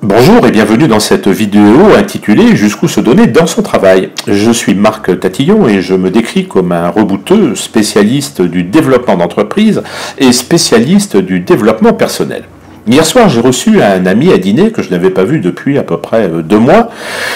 Bonjour et bienvenue dans cette vidéo intitulée Jusqu'où se donner dans son travail. Je suis Marc Tatillon et je me décris comme un rebouteux spécialiste du développement d'entreprise et spécialiste du développement personnel. Hier soir, j'ai reçu un ami à dîner que je n'avais pas vu depuis à peu près 2 mois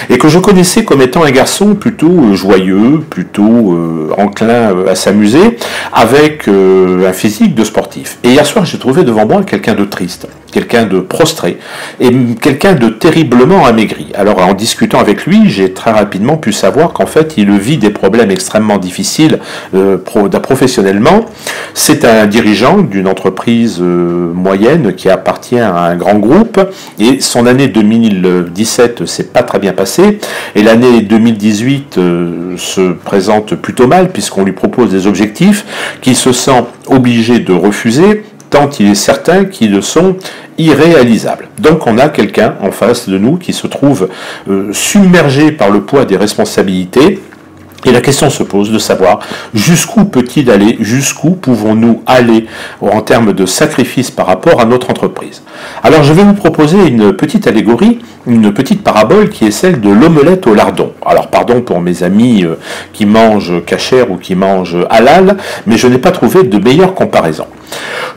et que je connaissais comme étant un garçon plutôt joyeux, plutôt enclin à s'amuser, avec un physique de sportif. Et hier soir, j'ai trouvé devant moi quelqu'un de triste, quelqu'un de prostré et quelqu'un de terriblement amaigri. Alors en discutant avec lui, j'ai très rapidement pu savoir qu'en fait, il vit des problèmes extrêmement difficiles professionnellement. C'est un dirigeant d'une entreprise moyenne qui appartient à un grand groupe et son année 2017 s'est pas très bien passée et l'année 2018 se présente plutôt mal puisqu'on lui propose des objectifs qu'il se sent obligé de refuser tant il est certain qu'ils sont irréalisables. Donc on a quelqu'un en face de nous qui se trouve submergé par le poids des responsabilités. Et la question se pose de savoir jusqu'où peut-il aller, jusqu'où pouvons-nous aller en termes de sacrifice par rapport à notre entreprise. Alors je vais vous proposer une petite allégorie, une petite parabole qui est celle de l'omelette au lardon. Alors pardon pour mes amis qui mangent kasher ou qui mangent halal, mais je n'ai pas trouvé de meilleure comparaison.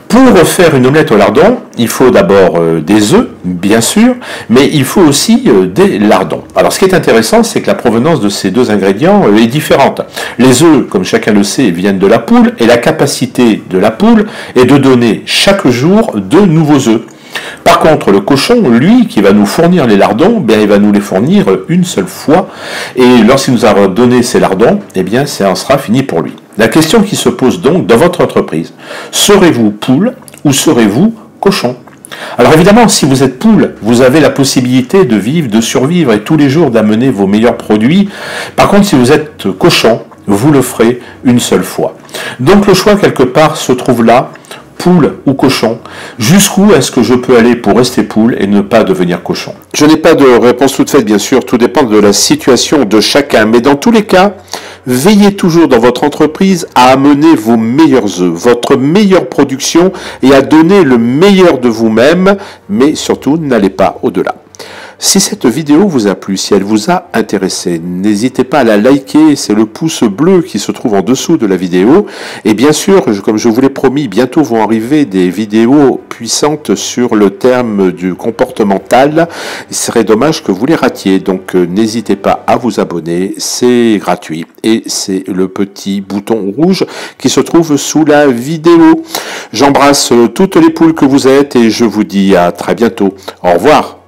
Pour faire une omelette au lardon, il faut d'abord des œufs, bien sûr, mais il faut aussi des lardons. Alors ce qui est intéressant, c'est que la provenance de ces deux ingrédients est différente. Les œufs, comme chacun le sait, viennent de la poule, et la capacité de la poule est de donner chaque jour de nouveaux œufs. Par contre, le cochon, lui, qui va nous fournir les lardons, bien, il va nous les fournir une seule fois, et lorsqu'il nous aura donné ces lardons, eh bien, ça en sera fini pour lui. La question qui se pose donc dans votre entreprise, serez-vous poule ou serez-vous cochon ? Alors évidemment, si vous êtes poule, vous avez la possibilité de vivre, de survivre et tous les jours d'amener vos meilleurs produits. Par contre, si vous êtes cochon, vous le ferez une seule fois. Donc le choix quelque part se trouve là, poule ou cochon. Jusqu'où est-ce que je peux aller pour rester poule et ne pas devenir cochon ? Je n'ai pas de réponse toute faite, bien sûr, tout dépend de la situation de chacun, mais dans tous les cas, veillez toujours dans votre entreprise à amener vos meilleurs œufs, votre meilleure production et à donner le meilleur de vous-même, mais surtout n'allez pas au-delà. Si cette vidéo vous a plu, si elle vous a intéressé, n'hésitez pas à la liker, c'est le pouce bleu qui se trouve en dessous de la vidéo. Et bien sûr, comme je vous l'ai promis, bientôt vont arriver des vidéos puissantes sur le terme du comportemental. Il serait dommage que vous les ratiez, donc n'hésitez pas à vous abonner, c'est gratuit. Et c'est le petit bouton rouge qui se trouve sous la vidéo. J'embrasse toutes les poules que vous êtes et je vous dis à très bientôt. Au revoir.